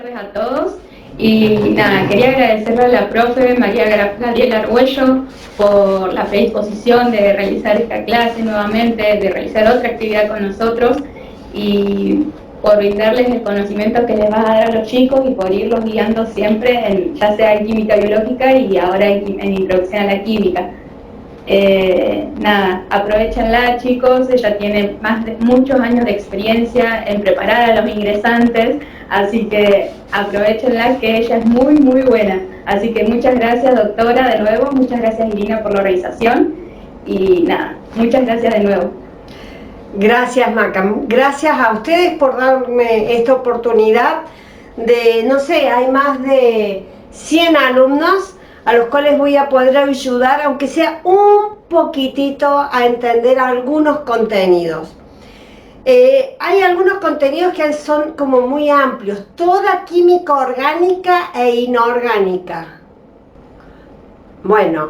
tardes a todos. Y nada, quería agradecerle a la profe María Gabriela Arguello por la predisposición de realizar esta clase nuevamente, de realizar otra actividad con nosotros y por brindarles el conocimiento que les va a dar a los chicos y por irlos guiando siempre, ya sea en química biológica y ahora en introducción a la química. Nada, aprovechenla, chicos. Ella tiene muchos años de experiencia en preparar a los ingresantes, así que aprovechenla, que ella es muy muy buena. Así que muchas gracias, doctora, de nuevo. Muchas gracias, Irina, por la organización y nada, muchas gracias de nuevo. Gracias, Maca. Gracias a ustedes por darme esta oportunidad de, no sé, hay más de 100 alumnos a los cuales voy a poder ayudar, aunque sea un poquitito, a entender algunos contenidos. Hay algunos contenidos que son como muy amplios, toda química orgánica e inorgánica. Bueno,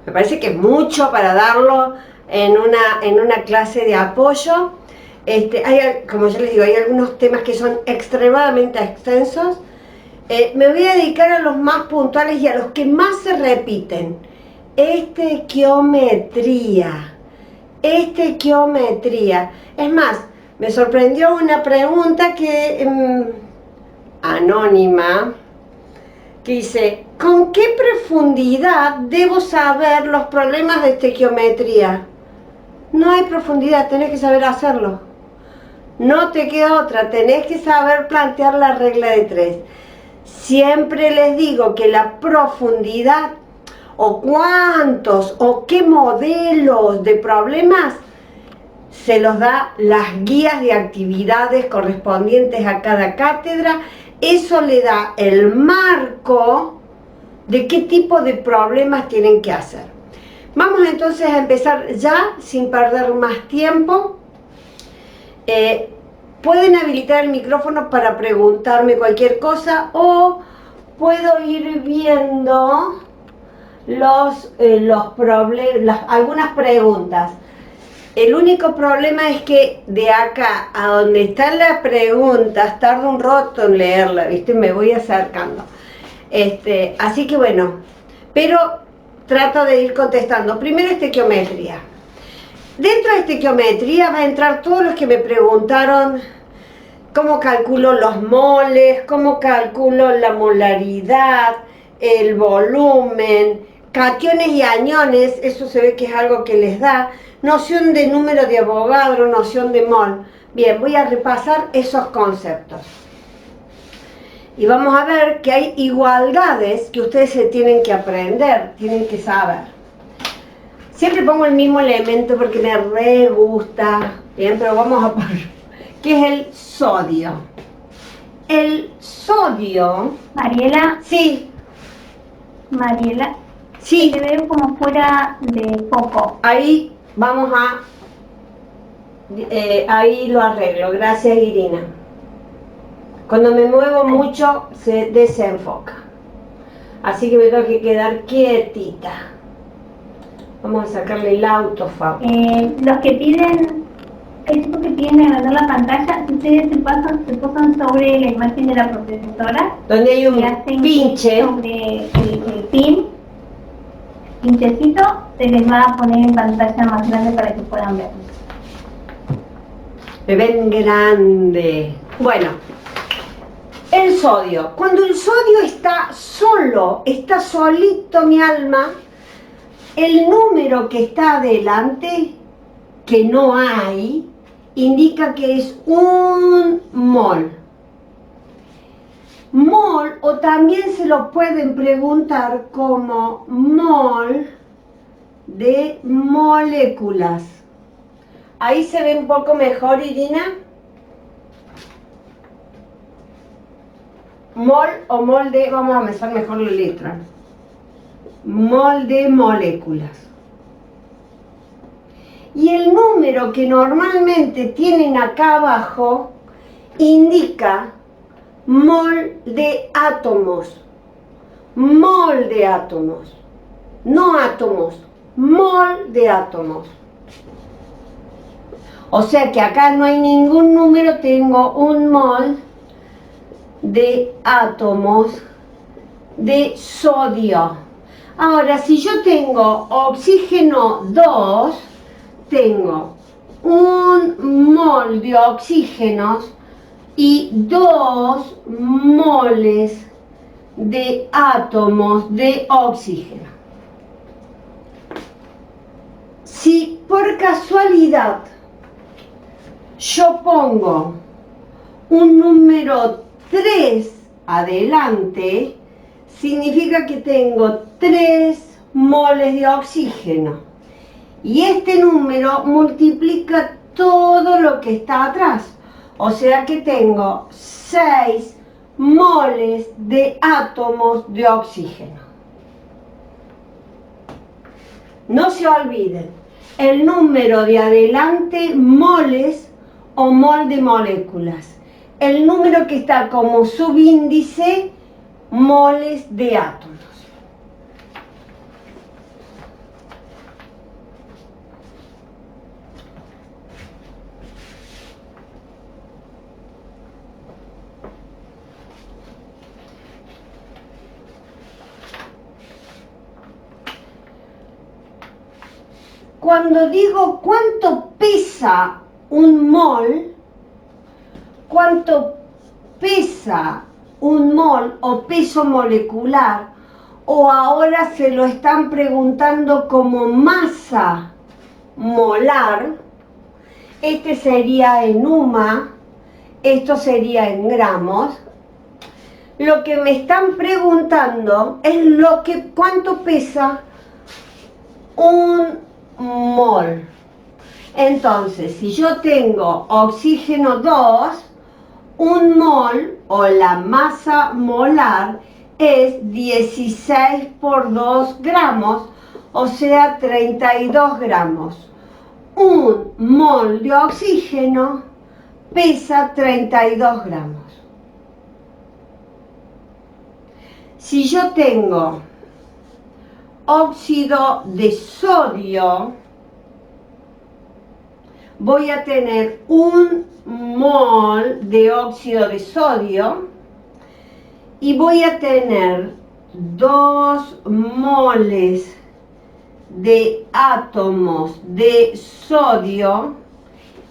me parece que es mucho para darlo en una clase de apoyo. Como yo les digo, hay algunos temas que son extremadamente extensos. Me voy a dedicar a los más puntuales y a los que más se repiten. Estequiometría. Es más, me sorprendió una pregunta anónima, que dice: ¿con qué profundidad debo saber los problemas de estequiometría? No hay profundidad, tenés que saber hacerlo. No te queda otra, tenés que saber plantear la regla de 3. Siempre les digo que la profundidad o cuántos o qué modelos de problemas se los da las guías de actividades correspondientes a cada cátedra. Eso le da el marco de qué tipo de problemas tienen que hacer. Vamos entonces a empezar ya, sin perder más tiempo. Pueden habilitar el micrófono para preguntarme cualquier cosa o puedo ir viendo algunas preguntas. El único problema es que de acá a donde están las preguntas tarda un rato en leerla, ¿viste? Me voy acercando. Así que bueno, pero trato de ir contestando. Primero, estequiometría. Dentro de estequiometría va a entrar todos los que me preguntaron cómo calculo los moles, cómo calculo la molaridad, el volumen, cationes y aniones, eso se ve que es algo que les da, noción de número de Avogadro, noción de mol. Bien, voy a repasar esos conceptos. Y vamos a ver que hay igualdades que ustedes se tienen que aprender, tienen que saber. Siempre pongo el mismo elemento porque me re gusta, bien, pero vamos a poner, ¿qué es el sodio? El sodio... Mariela. Sí. Mariela. Sí. Te veo como fuera de foco. Ahí vamos a... ahí lo arreglo, gracias, Irina. Cuando me muevo mucho se desenfoca. Así que me tengo que quedar quietita. Vamos a sacarle el autofocus. Los que piden, el tipo que piden agrandar la pantalla, si ustedes se posan sobre la imagen de la profesora, donde hay un pinche, sobre el pinchecito, se les va a poner en pantalla más grande para que puedan ver. Me ven grande. Bueno, el sodio. Cuando el sodio está solo, está solito, mi alma, el número que está adelante, que no hay, indica que es un mol. Mol, o también se lo pueden preguntar como mol de moléculas. Ahí se ve un poco mejor, Irina. Mol o mol de, vamos a mezclar mejor la letra. Mol de moléculas. Y el número que normalmente tienen acá abajo indica mol de átomos. Mol de átomos. No átomos, mol de átomos. O sea que acá no hay ningún número, tengo un mol de átomos de sodio. Ahora, si yo tengo oxígeno 2, tengo 1 mol de oxígenos y 2 moles de átomos de oxígeno. Si por casualidad yo pongo un número 3 adelante, significa que tengo 3 moles de oxígeno. Y este número multiplica todo lo que está atrás. O sea que tengo 6 moles de átomos de oxígeno. No se olviden, el número de adelante, moles o mol de moléculas. El número que está como subíndice, moles de átomos. Cuando digo cuánto pesa un mol, cuánto pesa un mol o peso molecular, o ahora se lo están preguntando como masa molar, este sería en UMA, esto sería en gramos. Lo que me están preguntando es cuánto pesa un mol. Entonces, si yo tengo oxígeno 2, un mol o la masa molar es 16 por 2 gramos, o sea 32 gramos. Un mol de oxígeno pesa 32 gramos. Si yo tengo óxido de sodio, voy a tener un mol de óxido de sodio y voy a tener 2 moles de átomos de sodio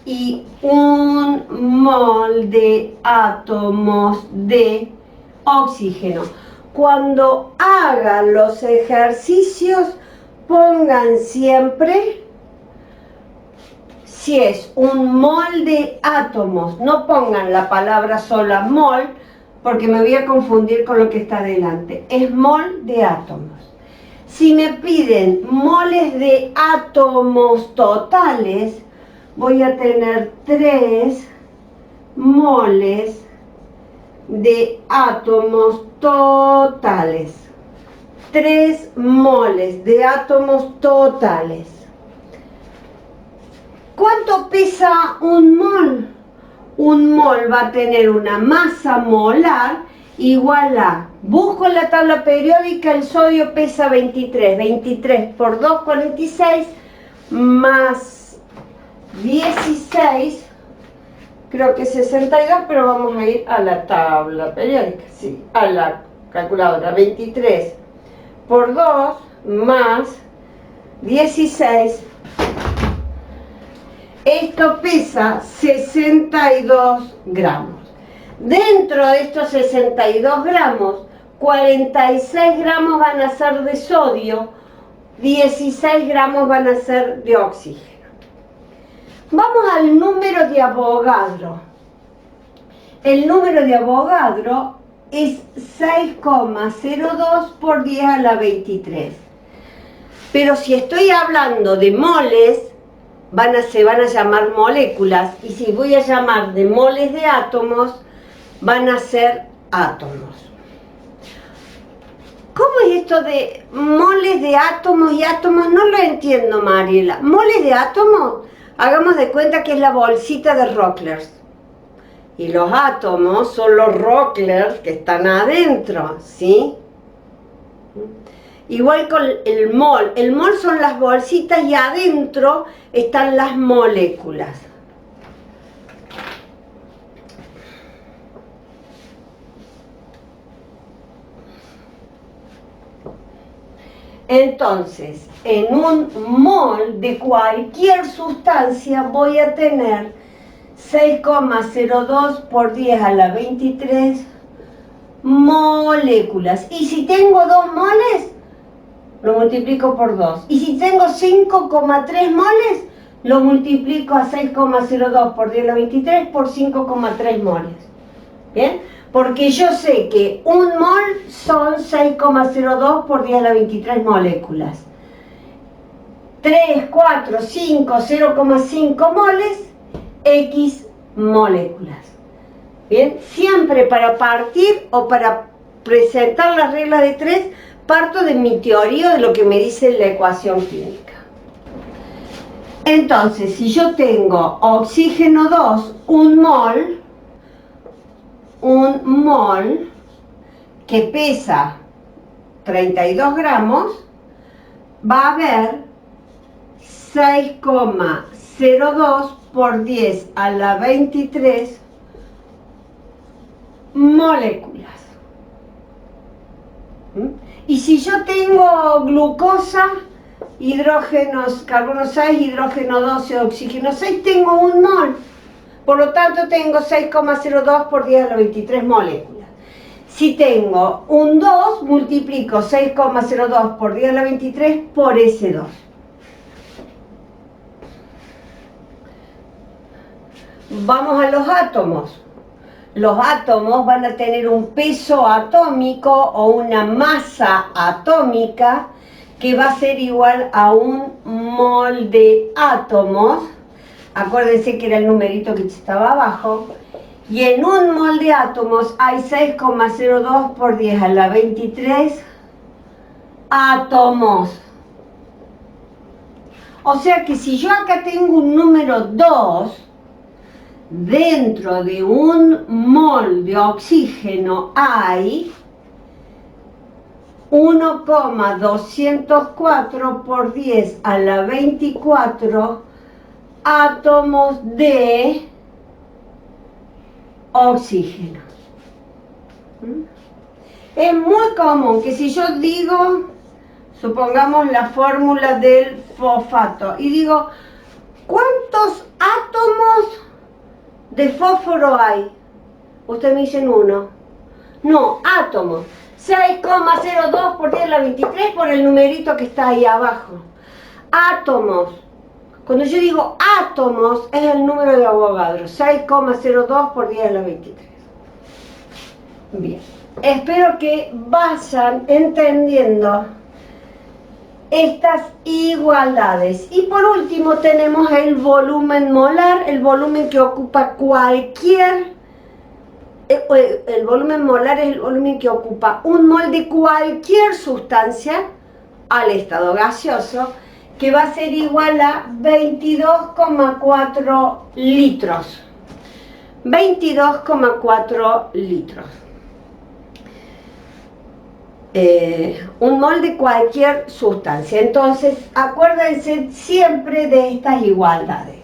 y 1 mol de átomos de oxígeno. Cuando hagan los ejercicios, pongan siempre si es un mol de átomos. No pongan la palabra sola mol, porque me voy a confundir con lo que está delante. Es mol de átomos. Si me piden moles de átomos totales, voy a tener 3 moles de átomos totales. 3 moles de átomos totales. ¿Cuánto pesa un mol? Un mol va a tener una masa molar igual a, busco en la tabla periódica, el sodio pesa 23. 23 por 2, 46, más 16, creo que 62, pero vamos a ir a la tabla periódica, sí, a la calculadora. 23 por 2 más 16. Esto pesa 62 gramos. Dentro de estos 62 gramos, 46 gramos van a ser de sodio, 16 gramos van a ser de oxígeno. Vamos al número de Avogadro. El número de Avogadro es 6,02 por 10 a la 23. Pero si estoy hablando de moles, se van a llamar moléculas, y si voy a llamar de moles de átomos, van a ser átomos. ¿Cómo es esto de moles de átomos y átomos? No lo entiendo, Mariela. ¿Moles de átomos? Hagamos de cuenta que es la bolsita de Rocklers. Y los átomos son los Rocklers que están adentro, ¿sí? Igual con el mol. El mol son las bolsitas y adentro están las moléculas. Entonces, en un mol de cualquier sustancia voy a tener 6,02 por 10 a la 23 moléculas. Y si tengo 2 moles, lo multiplico por 2. Y si tengo 5,3 moles, lo multiplico a 6,02 por 10 a la 23 por 5,3 moles. ¿Bien? Porque yo sé que un mol son 6,02 por 10 a la 23 moléculas. 3, 4, 5, 0,5 moles, X moléculas. Bien, siempre para partir o para presentar la regla de 3, parto de mi teoría, de lo que me dice la ecuación química. Entonces, si yo tengo oxígeno 2, un mol que pesa 32 gramos, va a haber 6,02 por 10 a la 23 moléculas. Y si yo tengo glucosa, hidrógenos, carbono 6, hidrógeno 12, oxígeno 6, tengo un mol. Por lo tanto, tengo 6,02 por 10 a la 23 moléculas. Si tengo un 2, multiplico 6,02 por 10 a la 23 por ese 2. Vamos a los átomos. Los átomos van a tener un peso atómico o una masa atómica que va a ser igual a un mol de átomos. Acuérdense que era el numerito que estaba abajo. Y en un mol de átomos hay 6,02 por 10 a la 23 átomos. O sea que si yo acá tengo un número 2, dentro de un mol de oxígeno hay 1,204 por 10 a la 24 átomos de oxígeno. Es muy común que si yo digo, supongamos la fórmula del fosfato, y digo, ¿cuántos átomos de fósforo hay? Ustedes me dicen 1. No, átomos. 6,02 por 10 a la 23 por el numerito que está ahí abajo. Átomos. Cuando yo digo átomos, es el número de Avogadro. 6,02 por 10 a la 23. Bien. Espero que vayan entendiendo estas igualdades. Y por último tenemos el volumen molar, el volumen que ocupa cualquier... El volumen molar es el volumen que ocupa un mol de cualquier sustancia al estado gaseoso, que va a ser igual a 22,4 litros. 22,4 litros. Un mol de cualquier sustancia. Entonces, acuérdense siempre de estas igualdades.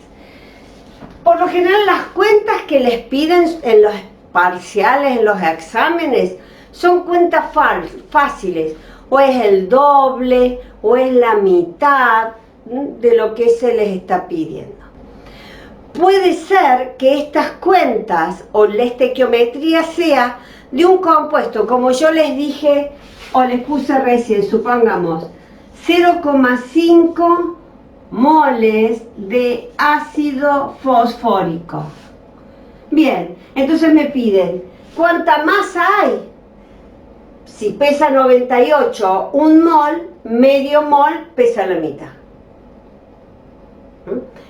Por lo general, las cuentas que les piden en los parciales, en los exámenes, son cuentas fáciles. O es el doble, o es la mitad de lo que se les está pidiendo. Puede ser que estas cuentas o la estequiometría sea de un compuesto, como yo les dije o les puse recién, supongamos 0,5 moles de ácido fosfórico. Bien, entonces me piden, ¿cuánta masa hay? Si pesa 98, un mol, medio mol pesa la mitad.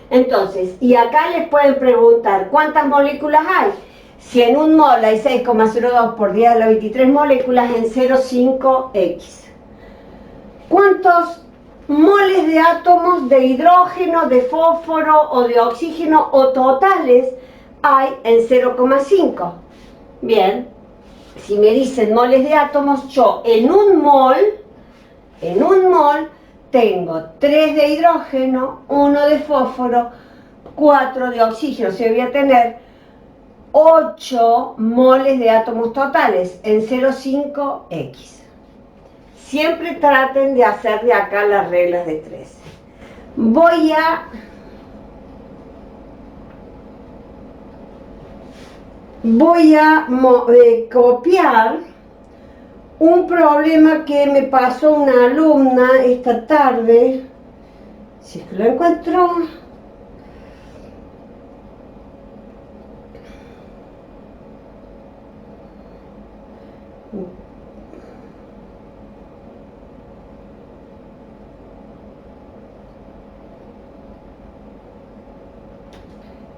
Entonces, y acá les pueden preguntar, ¿cuántas moléculas hay? Si en un mol hay 6,02 por 10 a la 23 moléculas, en 0,5x. ¿Cuántos moles de átomos de hidrógeno, de fósforo o de oxígeno o totales hay en 0,5? Bien, si me dicen moles de átomos, yo en un mol tengo 3 de hidrógeno, 1 de fósforo, 4 de oxígeno. O sea, voy a tener 8 moles de átomos totales en 0,5x. siempre traten de hacer de acá las reglas de 13. Voy a copiar un problema que me pasó una alumna esta tarde, si es que lo encuentro.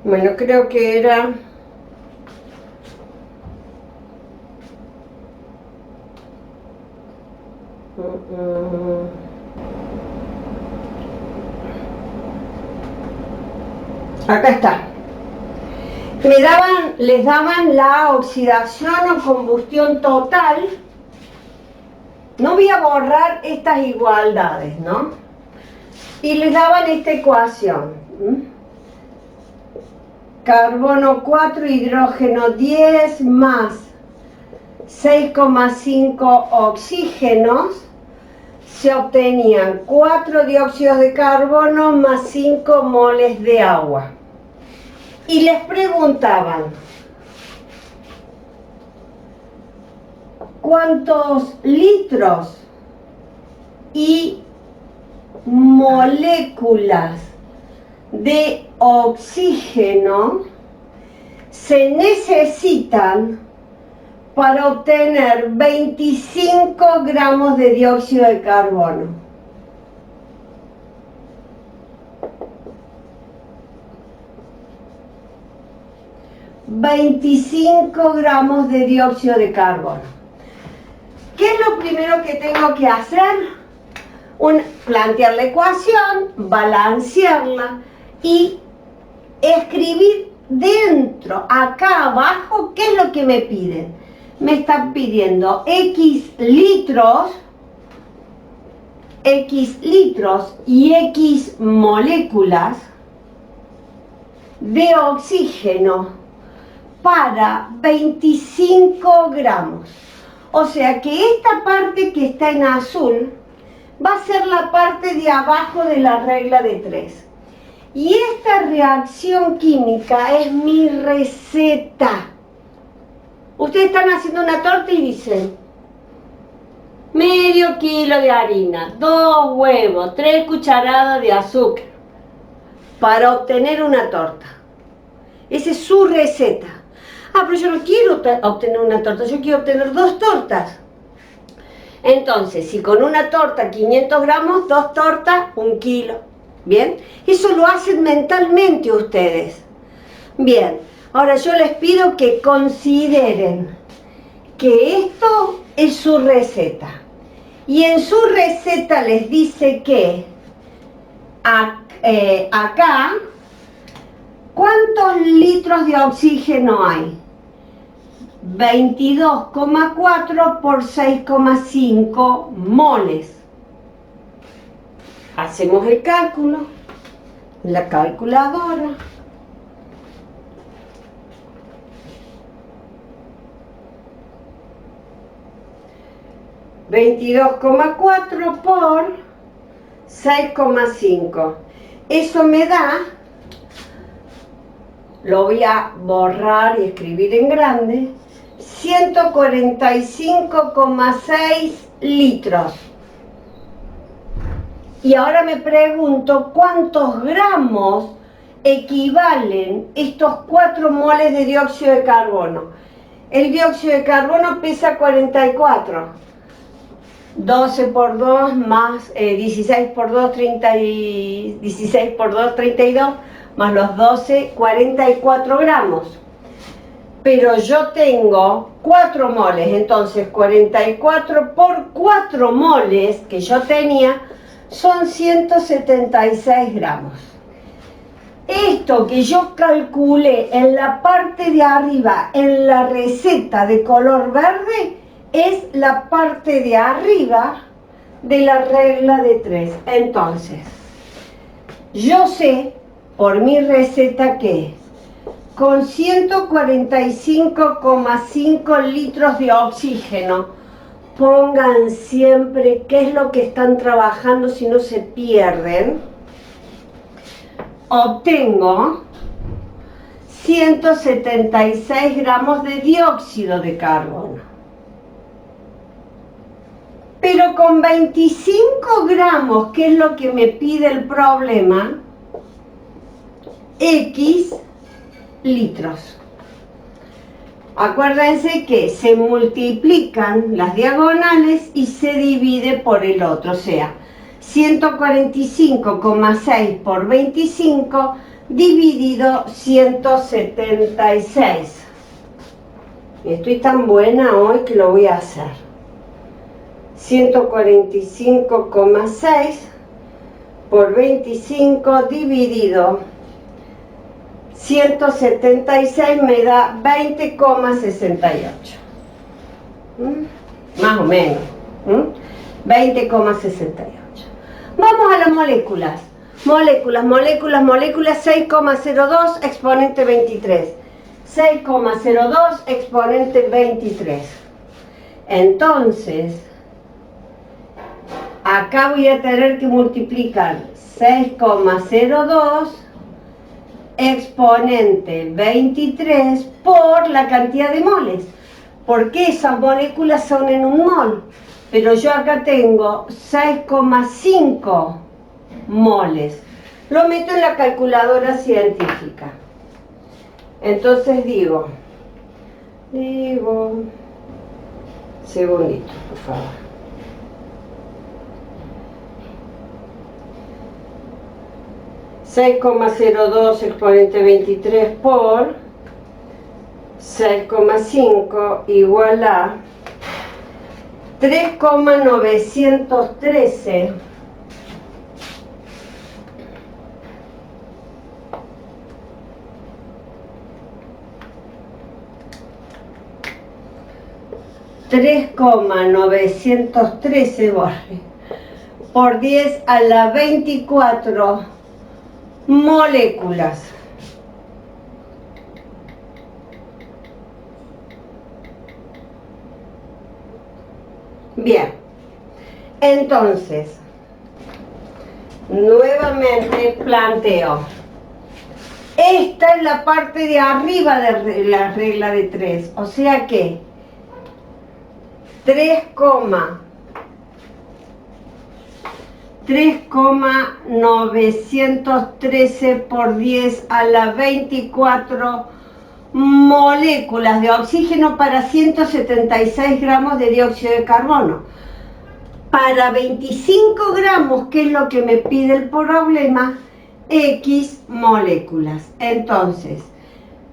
Bueno, creo que era... Acá está. Les daban la oxidación o combustión total. No voy a borrar estas igualdades, ¿no? Y les daban esta ecuación. Carbono 4, hidrógeno 10 más 6,5 oxígenos. Se obtenían 4 dióxidos de carbono más 5 moles de agua. Y les preguntaban, ¿cuántos litros y moléculas de oxígeno se necesitan para obtener 25 gramos de dióxido de carbono? ...25 gramos de dióxido de carbono. ¿Qué es lo primero que tengo que hacer? Plantear la ecuación, balancearla y escribir dentro, acá abajo, ¿qué es lo que me piden? Me están pidiendo X litros y X moléculas de oxígeno para 25 gramos. O sea que esta parte que está en azul va a ser la parte de abajo de la regla de 3. Y esta reacción química es mi receta. Ustedes están haciendo una torta y dicen: medio kilo de harina, 2 huevos, 3 cucharadas de azúcar para obtener una torta. Esa es su receta. Ah, pero yo no quiero obtener una torta, yo quiero obtener 2 tortas. Entonces, si con una torta 500 gramos, 2 tortas, 1 kilo. ¿Bien? Eso lo hacen mentalmente ustedes. Bien, ahora yo les pido que consideren que esto es su receta. Y en su receta les dice que acá, ¿cuántos litros de oxígeno hay? 22,4 por 6,5 moles. Hacemos el cálculo, la calculadora. $22,4 por 6,5. Eso me da, lo voy a borrar y escribir en grande, 145,6 litros. Y ahora me pregunto cuántos gramos equivalen estos 4 moles de dióxido de carbono. El dióxido de carbono pesa 44. 12 por 2 más 16 por 2, 16 por 2, 32, más los 12, 44 gramos. Pero yo tengo 4 moles, entonces 44 por 4 moles que yo tenía son 176 gramos. Esto que yo calculé en la parte de arriba, en la receta de color verde, es la parte de arriba de la regla de 3. Entonces, yo sé por mi receta que con 145,5 litros de oxígeno pongan siempre qué es lo que están trabajando si no se pierden, obtengo 176 gramos de dióxido de carbono. Pero con 25 gramos, que es lo que me pide el problema, X litros. Acuérdense que se multiplican las diagonales y se divide por el otro, o sea, 145,6 por 25 dividido 176. Estoy tan buena hoy que lo voy a hacer. 145,6 por 25 dividido 176 me da 20,68. Más o menos. 20,68. Vamos a las moléculas. Moléculas, 6,02 exponente 23. 6,02 exponente 23. Entonces, acá voy a tener que multiplicar 6,02 exponente 23 por la cantidad de moles, porque esas moléculas son en un mol, pero yo acá tengo 6,5 moles. Lo meto en la calculadora científica. Entonces digo, segundito, por favor. (6,02 exponente 23 por 6,5 igual a 3,913 por 10 a la 24 moléculas. Bien, entonces, nuevamente planteo. Esta es la parte de arriba de la regla de 3, o sea que 3,913 por 10 a la 24 moléculas de oxígeno para 176 gramos de dióxido de carbono. Para 25 gramos, que es lo que me pide el problema, X moléculas. Entonces,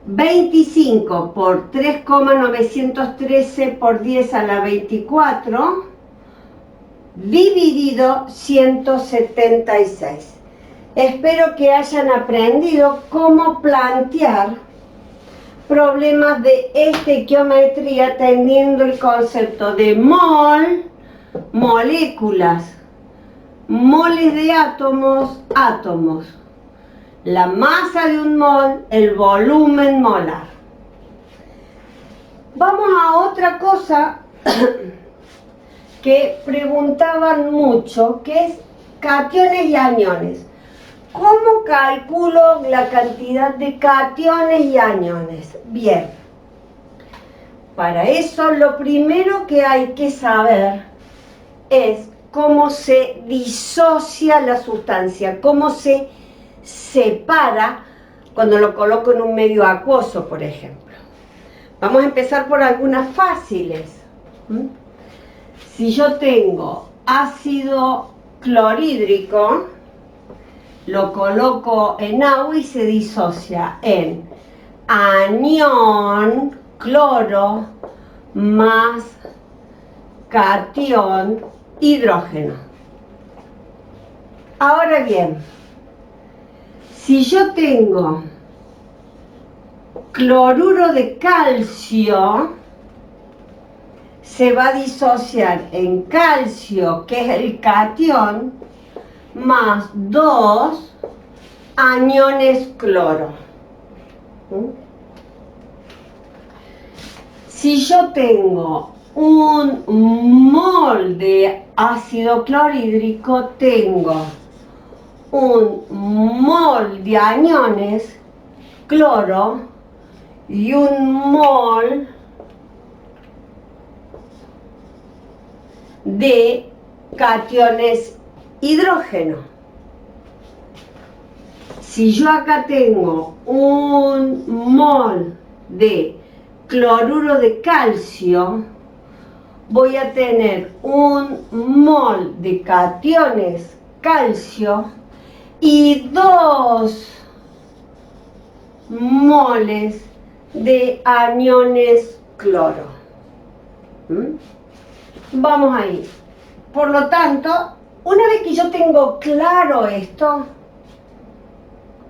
25 por 3,913 por 10 a la 24 dividido 176. Espero que hayan aprendido cómo plantear problemas de estequiometría teniendo el concepto de mol, moléculas, moles de átomos, átomos, la masa de un mol, el volumen molar. Vamos a otra cosa que preguntaban mucho, que es cationes y aniones. ¿Cómo calculo la cantidad de cationes y aniones? Bien, para eso lo primero que hay que saber es cómo se disocia la sustancia, cómo se separa cuando lo coloco en un medio acuoso, por ejemplo. Vamos a empezar por algunas fáciles. Si yo tengo ácido clorhídrico, lo coloco en agua y se disocia en anión, cloro, más cation, hidrógeno. Ahora bien, si yo tengo cloruro de calcio, se va a disociar en calcio, que es el catión, más 2 aniones cloro. Si yo tengo un mol de ácido clorhídrico tengo un mol de aniones, cloro, y un mol de cationes hidrógeno. Si yo acá tengo un mol de cloruro de calcio, voy a tener un mol de cationes calcio y 2 moles de aniones cloro. Vamos ahí. Por lo tanto, una vez que yo tengo claro esto,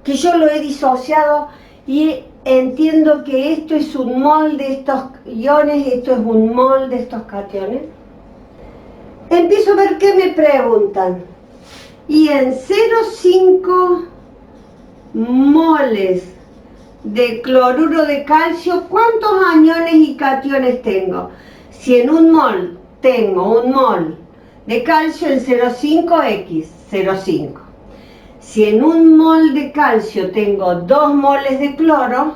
que yo lo he disociado y entiendo que esto es un mol de estos iones, esto es un mol de estos cationes, empiezo a ver qué me preguntan. Y en 0,5 moles de cloruro de calcio, ¿cuántos aniones y cationes tengo? Si en un mol tengo un mol de calcio, en 0,5x, 0,5. Si en un mol de calcio tengo 2 moles de cloro,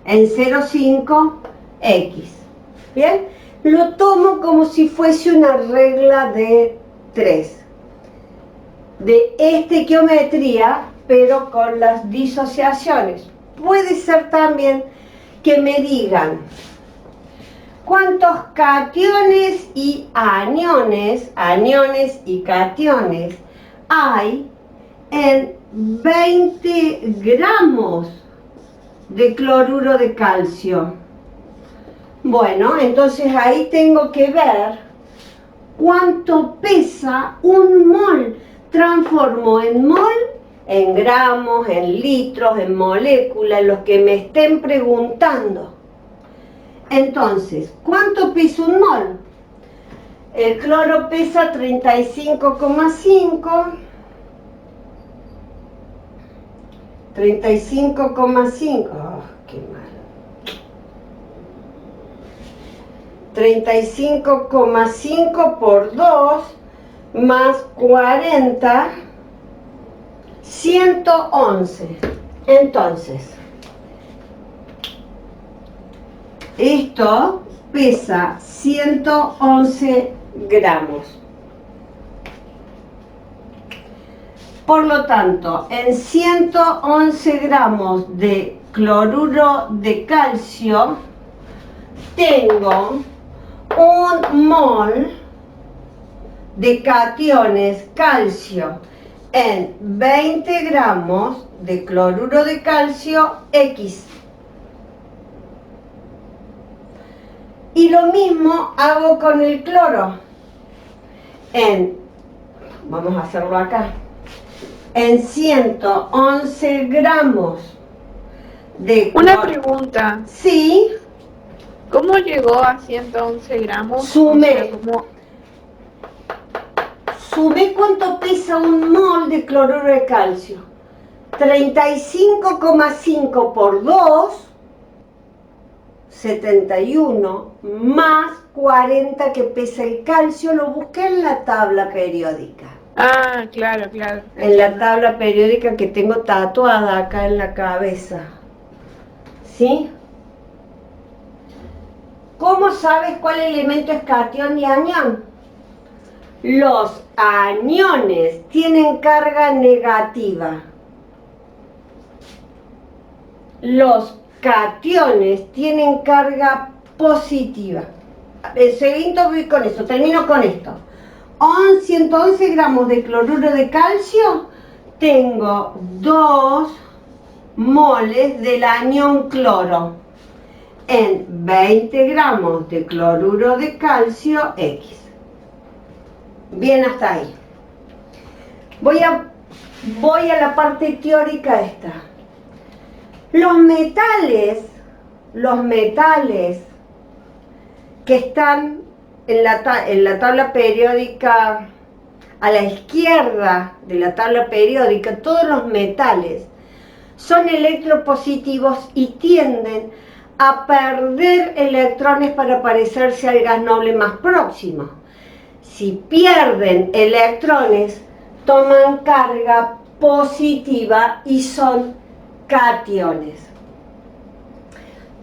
en 0,5x. ¿Bien? Lo tomo como si fuese una regla de 3. De estequiometría, pero con las disociaciones. Puede ser también que me digan cuántos cationes y aniones y cationes hay en 20 gramos de cloruro de calcio. Bueno, entonces ahí tengo que ver cuánto pesa un mol. Transformo en mol en gramos, en litros, en moléculas, los que me estén preguntando. Entonces, ¿cuánto pesa un mol? El cloro pesa 35,5. 35,5. Oh, qué mal. 35,5 por 2 más 40, 111. Entonces, esto pesa 111 gramos. Por lo tanto, en 111 gramos de cloruro de calcio, tengo un mol de cationes calcio en 20 gramos de cloruro de calcio X. Y lo mismo hago con el cloro. Vamos a hacerlo acá. En 111 gramos de cloro. Una pregunta. Sí. ¿Cómo llegó a 111 gramos? Sumé. O sea, Sumé cuánto pesa un mol de cloruro de calcio. 35,5 por 2, 71, más 40 que pesa el calcio. Lo busqué en la tabla periódica. Ah, claro, claro. En la tabla periódica que tengo tatuada acá en la cabeza. ¿Sí? ¿Cómo sabes cuál elemento es cation y anión? Los aniones tienen carga negativa. Los cationes tienen carga positiva. Seguido voy con esto, termino con esto. 111 gramos de cloruro de calcio, tengo 2 moles del anión cloro en 20 gramos de cloruro de calcio X. Bien, hasta ahí. Voy a la parte teórica esta. Los metales que están en la tabla periódica a la izquierda de la tabla periódica, todos los metales son electropositivos y tienden a perder electrones para parecerse al gas noble más próximo. Si pierden electrones, toman carga positiva y son cationes.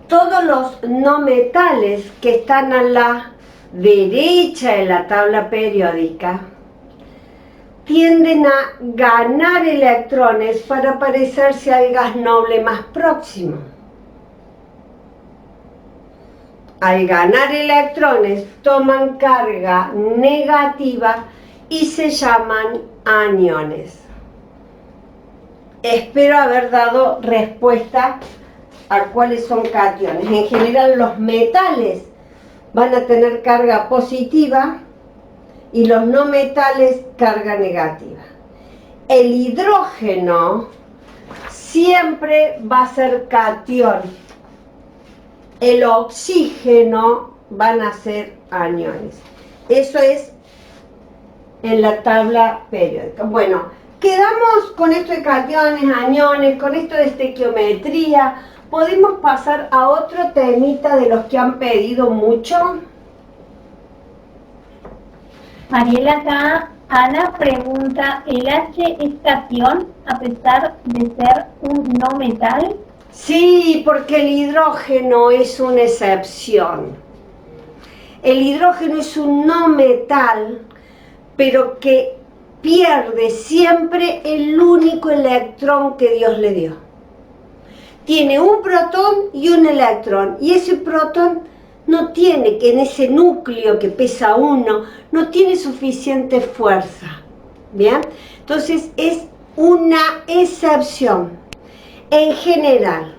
Todos los no metales que están a la derecha de la tabla periódica tienden a ganar electrones para parecerse al gas noble más próximo. Al ganar electrones toman carga negativa y se llaman aniones. Espero haber dado respuesta a cuáles son cationes. En general los metales van a tener carga positiva y los no metales carga negativa. El hidrógeno siempre va a ser cation. El oxígeno van a ser aniones. Eso es en la tabla periódica. Bueno, quedamos con esto de cationes, aniones, con esto de estequiometría. ¿Podemos pasar a otro temita de los que han pedido mucho? Mariela, acá Ana pregunta, ¿el H es cation a pesar de ser un no metal? Sí, porque el hidrógeno es una excepción. El hidrógeno es un no metal, pero que pierde siempre el único electrón que Dios le dio. Tiene un protón y un electrón, y ese protón no tiene, que en ese núcleo que pesa 1, no tiene suficiente fuerza. ¿Bien? Entonces es una excepción. En general,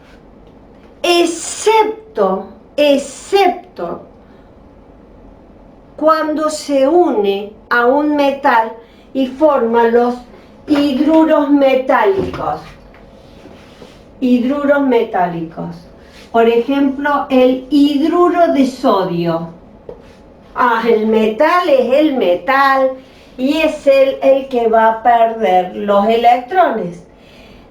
excepto cuando se une a un metal y forma los hidruros metálicos. Hidruros metálicos. Por ejemplo, el hidruro de sodio. El metal es el metal y es el que va a perder los electrones.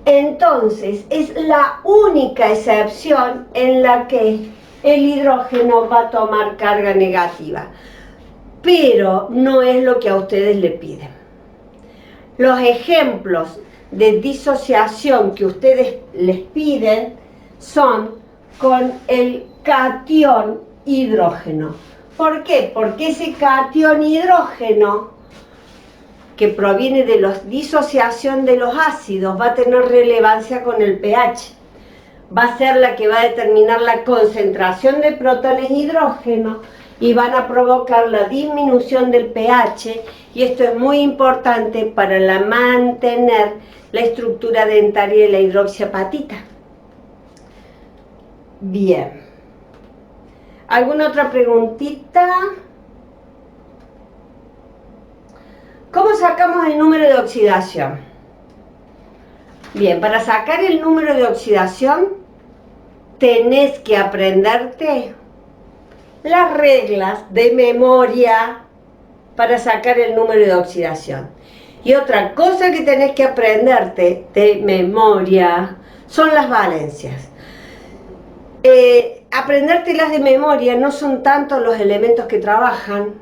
Entonces, es la única excepción en la que el hidrógeno va a tomar carga negativa. Pero no es lo que a ustedes le piden. Los ejemplos de disociación que ustedes les piden son con el cation hidrógeno. ¿Por qué? Porque ese cation hidrógeno, que proviene de la disociación de los ácidos, va a tener relevancia con el pH. Va a ser la que va a determinar la concentración de protones de hidrógeno y van a provocar la disminución del pH, y esto es muy importante para mantener la estructura dentaria de la hidroxiapatita. Bien. ¿Alguna otra preguntita? ¿Cómo sacamos el número de oxidación? Bien, para sacar el número de oxidación tenés que aprenderte las reglas de memoria para sacar el número de oxidación. Y otra cosa que tenés que aprenderte de memoria son las valencias. Aprendértelas de memoria no son tanto los elementos que trabajan,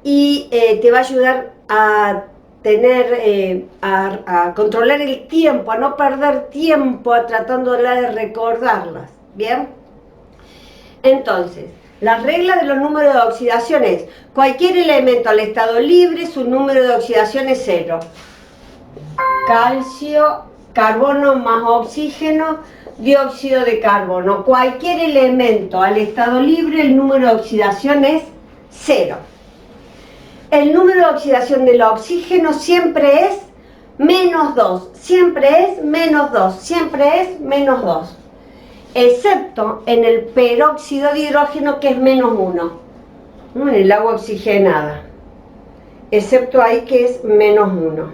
y te va a ayudar a tener, a controlar el tiempo, a no perder tiempo tratándola de recordarlas. ¿Bien? Entonces, las reglas de los números de oxidación es: cualquier elemento al estado libre, su número de oxidación es 0. Calcio, carbono más oxígeno, dióxido de carbono. Cualquier elemento al estado libre, el número de oxidación es 0. El número de oxidación del oxígeno siempre es -2, siempre es -2, siempre es -2. Excepto en el peróxido de hidrógeno, que es -1, ¿no? En el agua oxigenada. Excepto ahí que es -1.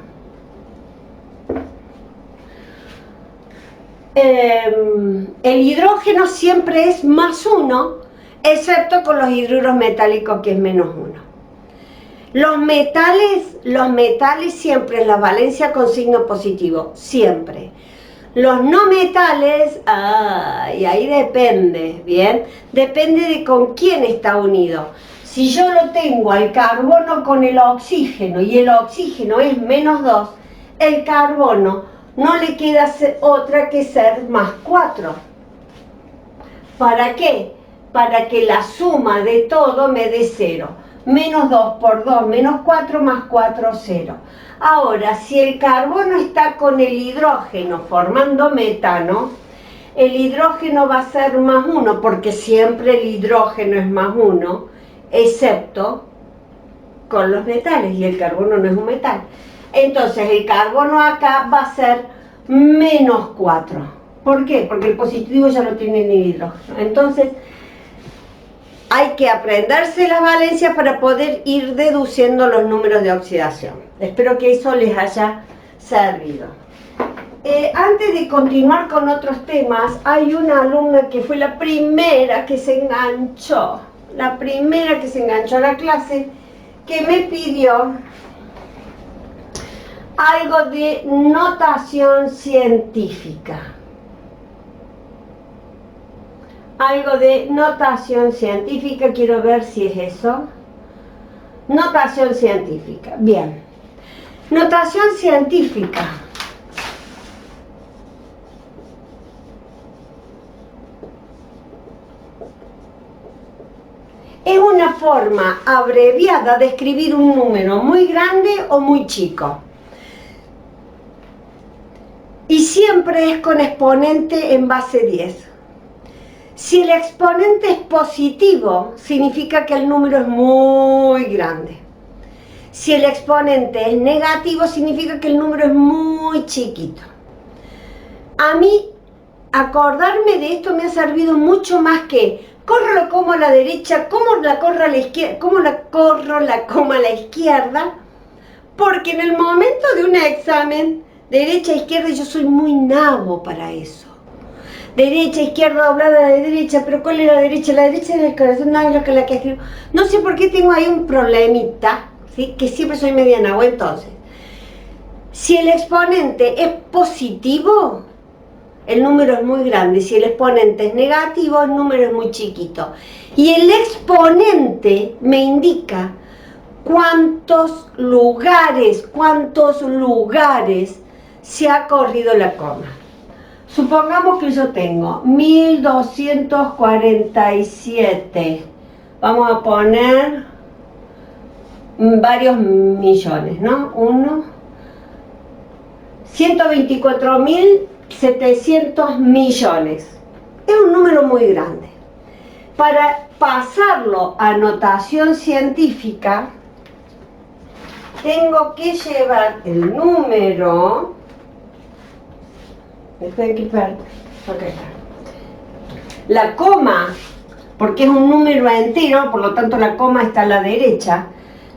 El hidrógeno siempre es +1, excepto con los hidruros metálicos, que es -1. Los metales siempre es la valencia con signo positivo, siempre. Los no metales, y ahí depende, ¿bien? Depende de con quién está unido. Si yo lo tengo al carbono con el oxígeno y el oxígeno es -2, el carbono no le queda otra que ser +4. ¿Para qué? Para que la suma de todo me dé 0. -2 por 2, -4 más 4, 0. Ahora, si el carbono está con el hidrógeno formando metano, el hidrógeno va a ser +1, porque siempre el hidrógeno es +1, excepto con los metales, y el carbono no es un metal. Entonces, el carbono acá va a ser -4. ¿Por qué? Porque el positivo ya lo tiene en el hidrógeno. Entonces, hay que aprenderse las valencias para poder ir deduciendo los números de oxidación. Espero que eso les haya servido. Antes de continuar con otros temas, hay una alumna que fue la primera que se enganchó, a la clase, que me pidió algo de notación científica. Algo de notación científica, quiero ver si es eso. Notación científica, bien. Notación científica. Es una forma abreviada de escribir un número muy grande o muy chico. Y siempre es con exponente en base 10. Si el exponente es positivo, significa que el número es muy grande. Si el exponente es negativo, significa que el número es muy chiquito. A mí, acordarme de esto me ha servido mucho más que corro como a la derecha, cómo la corro a la izquierda, cómo la corro la coma a la izquierda, porque en el momento de un examen, derecha, izquierda, yo soy muy nabo para eso. Derecha, izquierda, doblada de derecha, pero ¿cuál es la derecha? La derecha es el corazón, no es la que escribo. No sé por qué tengo ahí un problemita, ¿sí? Que siempre soy media nabo. Entonces, si el exponente es positivo, el número es muy grande. Si el exponente es negativo, el número es muy chiquito. Y el exponente me indica cuántos lugares se ha corrido la coma. Supongamos que yo tengo 1247. Vamos a poner varios millones, ¿no? 124.700 millones. Es un número muy grande. Para pasarlo a notación científica, tengo que llevar el número. La coma, porque es un número entero, por lo tanto la coma está a la derecha.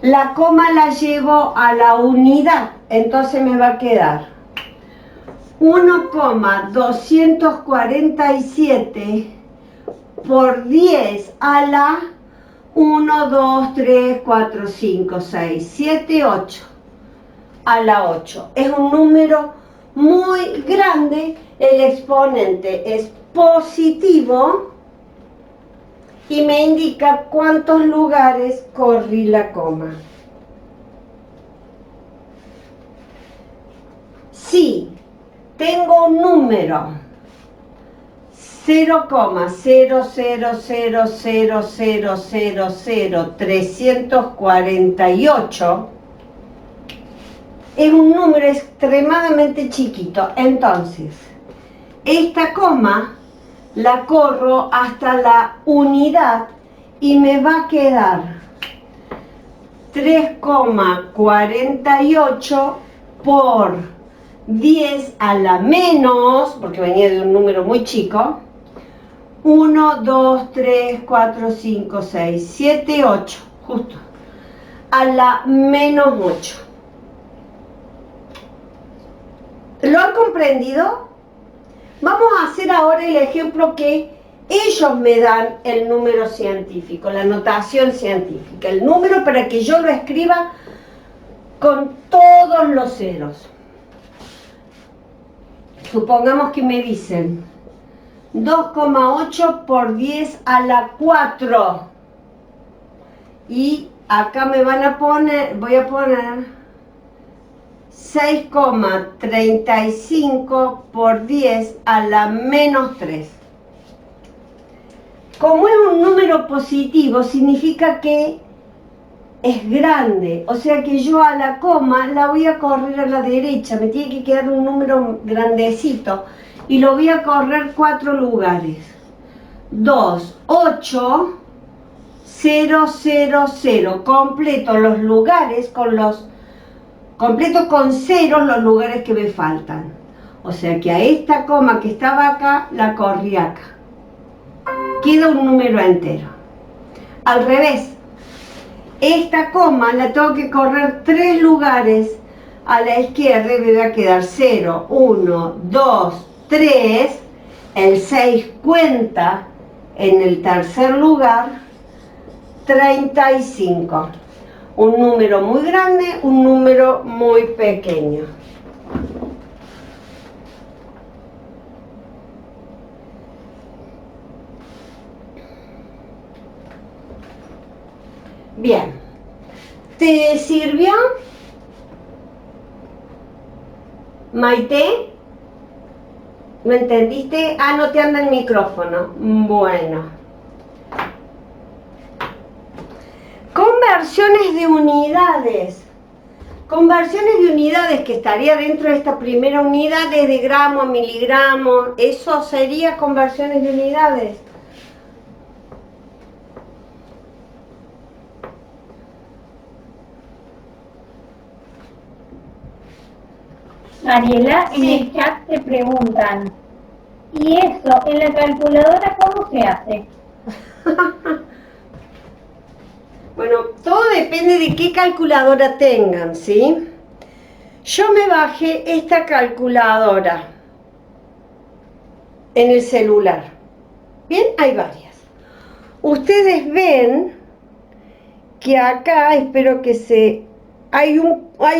La coma la llevo a la unidad, entonces me va a quedar 1,247 por 10 a la 1, 2, 3, 4, 5, 6, 7, 8 a la 8. Es un número muy grande, el exponente es positivo y me indica cuántos lugares corrí la coma. Si tengo un número 0,000000348, es un número extremadamente chiquito. Entonces, esta coma la corro hasta la unidad y me va a quedar 3,48 por 10 a la menos, porque venía de un número muy chico, 1, 2, 3, 4, 5, 6, 7, 8, justo, a la menos 8. ¿Lo han comprendido? Vamos a hacer ahora el ejemplo que ellos me dan el número científico, la notación científica, el número para que yo lo escriba con todos los ceros. supongamos que me dicen 2,8 por 10 a la 4. Y acá me van a poner, voy a poner 6,35 por 10 a la menos 3. Como es un número positivo, significa que es grande. O sea que yo a la coma la voy a correr a la derecha. Me tiene que quedar un número grandecito. Y lo voy a correr 4 lugares. 2, 8, 0, 0, 0. Completo los lugares con los... Completo con ceros los lugares que me faltan. O sea que a esta coma que estaba acá, la corrí acá. Queda un número entero. Al revés, esta coma la tengo que correr 3 lugares a la izquierda y me va a quedar 0, 1, 2, 3. El 6 cuenta en el tercer lugar, 35. Un número muy grande, un número muy pequeño. Bien, ¿te sirvió, Maite? ¿Lo entendiste? Ah, no te anda el micrófono. Bueno. Conversiones de unidades. Conversiones de unidades que estaría dentro de esta primera unidad de gramo a miligramo. Eso sería conversiones de unidades. Mariela, en el chat te preguntan, ¿y eso en la calculadora cómo se hace? Bueno, todo depende de qué calculadora tengan, ¿sí? Yo me bajé esta calculadora en el celular. Bien, hay varias. Ustedes ven que acá, espero que se... Hay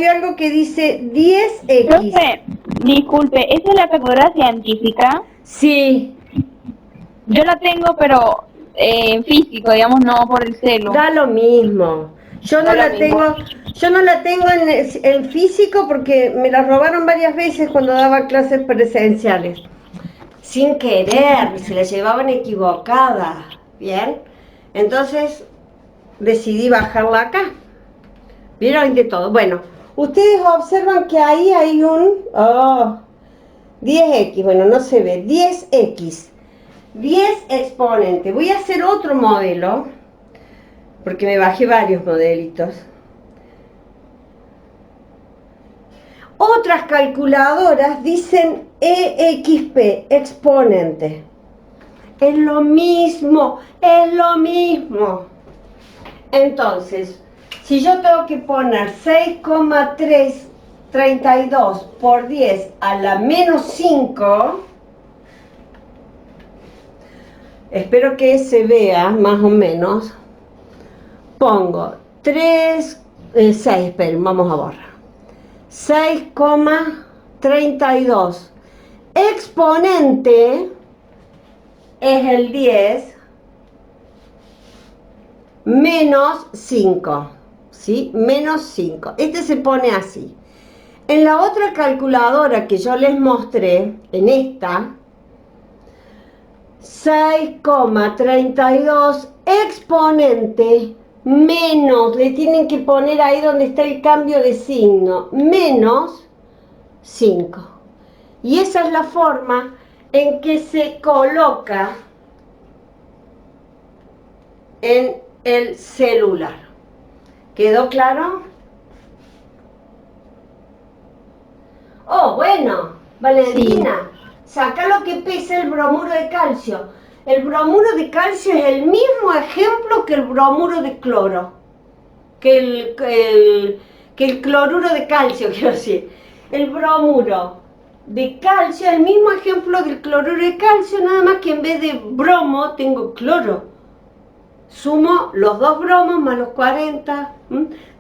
algo que dice 10x. Profe, disculpe, ¿esa es la calculadora científica? Sí. Yo la tengo, pero en físico, digamos, no por el celu. Da lo mismo. Yo no la tengo en físico porque me la robaron varias veces cuando daba clases presenciales. Sin querer, se la llevaban equivocada. Bien. Entonces decidí bajarla acá. ¿Vieron de todo? Bueno, ustedes observan que ahí hay un 10x, bueno, no se ve, 10x, 10 exponente. Voy a hacer otro modelo, porque me bajé varios modelitos. Otras calculadoras dicen EXP, exponente. Es lo mismo, es lo mismo. Entonces, si yo tengo que poner 6,332 por 10 a la menos 5, espero que se vea más o menos, pongo 6, esperen, vamos a borrar, 6,32, exponente es el 10 menos 5. ¿Sí? Menos 5. Este se pone así. En la otra calculadora que yo les mostré, en esta, 6,32 exponente menos, le tienen que poner ahí donde está el cambio de signo, menos 5. Y esa es la forma en que se coloca en el celular. ¿Quedó claro? Oh, bueno, Valentina, saca lo que pesa el bromuro de calcio. El bromuro de calcio es el mismo ejemplo que el bromuro de cloro. Que el cloruro de calcio, quiero decir. El bromuro de calcio es el mismo ejemplo del cloruro de calcio, nada más que en vez de bromo tengo cloro. Sumo los 2 bromos más los 40.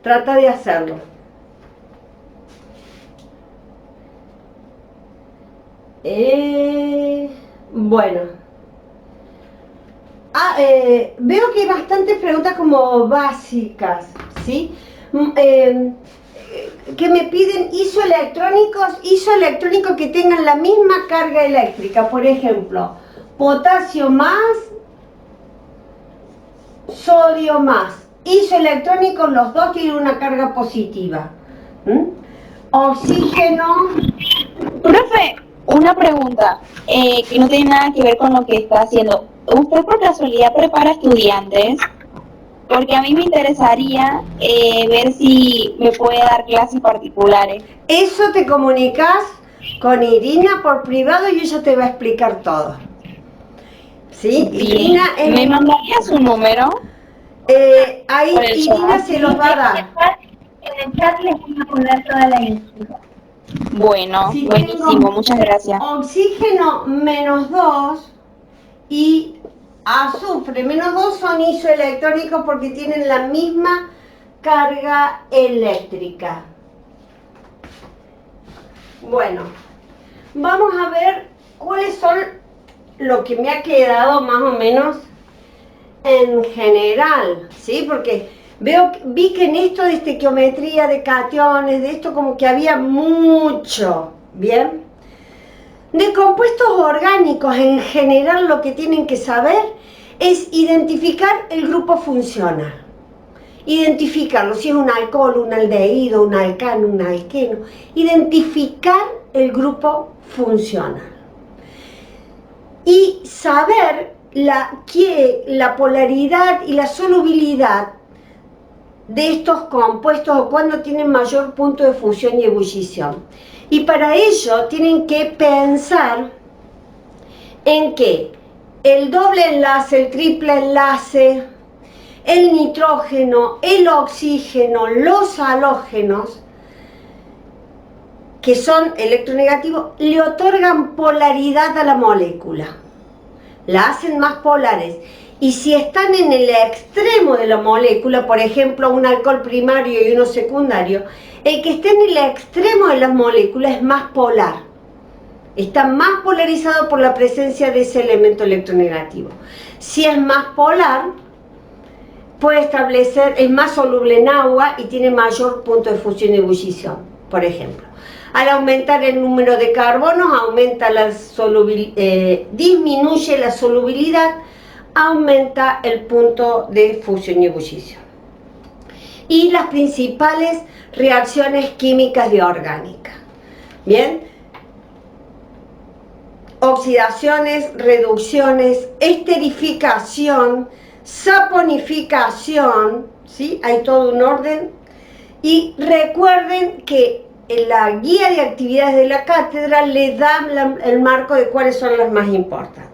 Trata de hacerlo. Bueno. Veo que hay bastantes preguntas como básicas, ¿sí? Que me piden isoelectrónicos que tengan la misma carga eléctrica. Por ejemplo, potasio más, sodio más. Isoelectrónicos, los dos tienen una carga positiva. Oxígeno. Profe, una pregunta que no tiene nada que ver con lo que está haciendo. ¿Usted por casualidad prepara estudiantes? Porque a mí me interesaría ver si me puede dar clases particulares. Eso te comunicas con Irina por privado y ella te va a explicar todo. ¿Sí? Irina ¿Me mandaría su número? Ahí Irina se los va a dar. En el chat les voy a poner toda la info. Bueno, Sí, buenísimo, muchas gracias. Oxígeno -2 y azufre -2 son isoelectrónicos porque tienen la misma carga eléctrica. Bueno, vamos a ver cuáles son lo que me ha quedado más o menos en general, ¿sí? Porque vi que en esto de estequiometría, de cationes, de esto como que había mucho, ¿bien? De compuestos orgánicos en general lo que tienen que saber es identificar el grupo funcional. Identificarlo, si es un alcohol, un aldehído, un alcano, un alqueno. Identificar el grupo funcional. Y saber la polaridad y la solubilidad de estos compuestos o cuándo tienen mayor punto de fusión y ebullición. Y para ello tienen que pensar en que el doble enlace, el triple enlace, el nitrógeno, el oxígeno, los halógenos, que son electronegativos, le otorgan polaridad a la molécula, la hacen más polares. Y si están en el extremo de la molécula, por ejemplo, un alcohol primario y uno secundario, el que esté en el extremo de las moléculas es más polar. Está más polarizado por la presencia de ese elemento electronegativo. Si es más polar, puede establecer, es más soluble en agua y tiene mayor punto de fusión y ebullición, por ejemplo. Al aumentar el número de carbonos, disminuye la solubilidad, aumenta el punto de fusión y ebullición. Y las principales reacciones químicas de orgánica. Bien, oxidaciones, reducciones, esterificación, saponificación, ¿sí? Hay todo un orden. Y recuerden que en la guía de actividades de la cátedra le dan el marco de cuáles son las más importantes.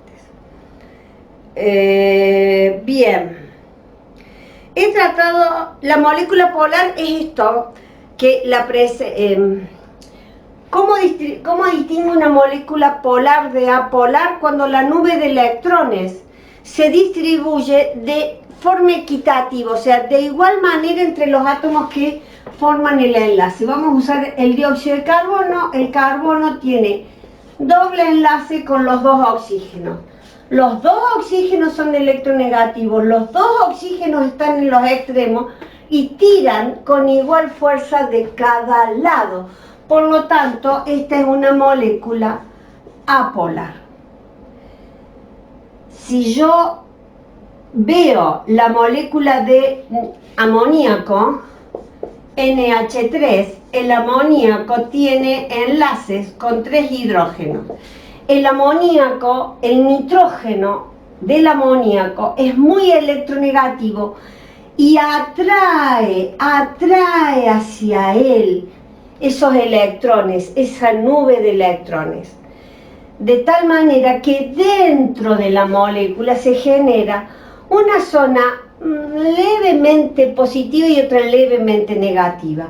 Bien, he tratado, la molécula polar es esto, que ¿cómo distingue una molécula polar de apolar? Cuando la nube de electrones se distribuye de forma equitativa, o sea, de igual manera entre los átomos que forman el enlace. Vamos a usar el dióxido de carbono. El carbono tiene doble enlace con los dos oxígenos. Los dos oxígenos son electronegativos, los dos oxígenos están en los extremos y tiran con igual fuerza de cada lado. Por lo tanto, esta es una molécula apolar. Si yo veo la molécula de amoníaco, NH3, el amoníaco tiene enlaces con 3 hidrógenos. El amoníaco, el nitrógeno del amoníaco es muy electronegativo y atrae hacia él esos electrones, esa nube de electrones. De tal manera que dentro de la molécula se genera una zona levemente positiva y otra levemente negativa.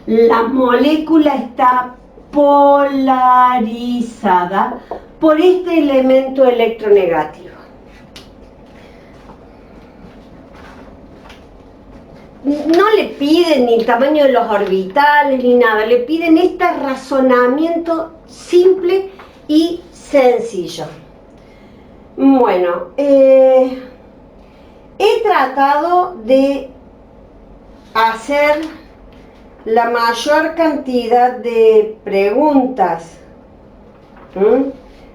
La molécula está polarizada por este elemento electronegativo. No le piden ni el tamaño de los orbitales ni nada, le piden este razonamiento simple y sencillo. Bueno, he tratado de hacer la mayor cantidad de preguntas,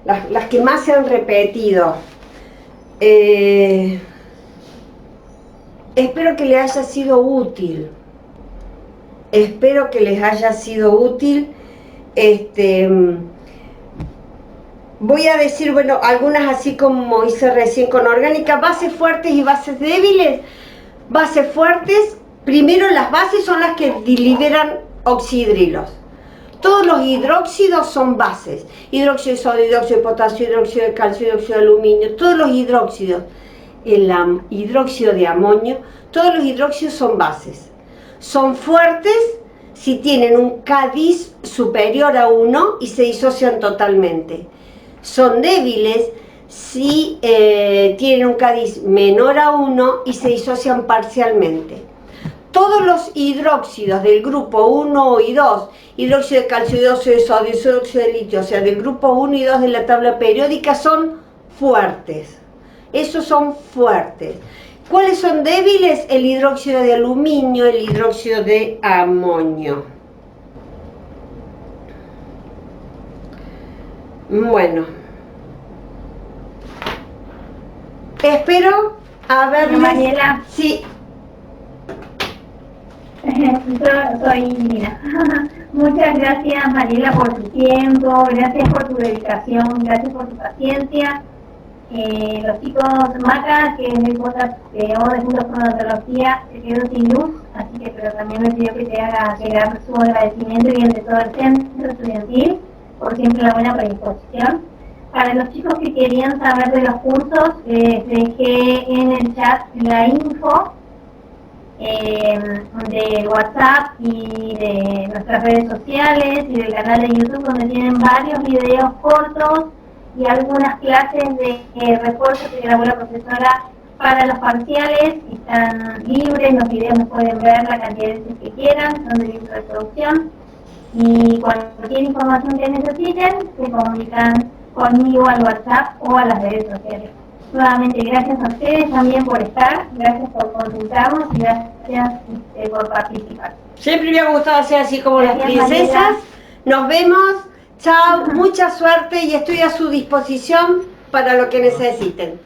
las que más se han repetido. Espero que les haya sido útil. Espero que les haya sido útil. Voy a decir, bueno, algunas así como hice recién con orgánica, bases fuertes y bases débiles. Bases fuertes, primero las bases son las que liberan oxidrilos. Todos los hidróxidos son bases. Hidróxido de sodio, hidróxido de potasio, hidróxido de calcio, hidróxido de aluminio, todos los hidróxidos. El hidróxido de amonio, todos los hidróxidos son bases. Son fuertes si tienen un K-dis superior a 1 y se disocian totalmente. Son débiles si tienen un K-dis menor a 1 y se disocian parcialmente. Todos los hidróxidos del grupo 1 y 2, hidróxido de calcio, hidróxido de sodio, hidróxido de litio, o sea, del grupo 1 y 2 de la tabla periódica, son fuertes. Esos son fuertes. ¿Cuáles son débiles? El hidróxido de aluminio, el hidróxido de amonio. Bueno. Espero haberles... Mariela. Sí. Soy Lina. Muchas gracias, Mariela, por tu tiempo, gracias por tu dedicación, gracias por tu paciencia. Los chicos Maca, que es de cosas de Juntos por Odontología, se quedó sin luz, así que pero también me pidió que te haga llegar su agradecimiento y el de todo el centro estudiantil por siempre la buena predisposición. Para los chicos que querían saber de los cursos, dejé en el chat la info de WhatsApp y de nuestras redes sociales y del canal de YouTube, donde tienen varios videos cortos y algunas clases de refuerzo que grabó la profesora para los parciales. Están libres, los videos los pueden ver la cantidad de veces que quieran, son de libre reproducción, y cualquier información que necesiten se comunican conmigo al WhatsApp o a las redes sociales. Nuevamente gracias a ustedes también por estar, gracias por consultarnos y gracias por participar. Siempre me ha gustado hacer así como Gracias, las princesas. Mariela. Nos vemos. Chao, mucha suerte y estoy a su disposición para lo que necesiten.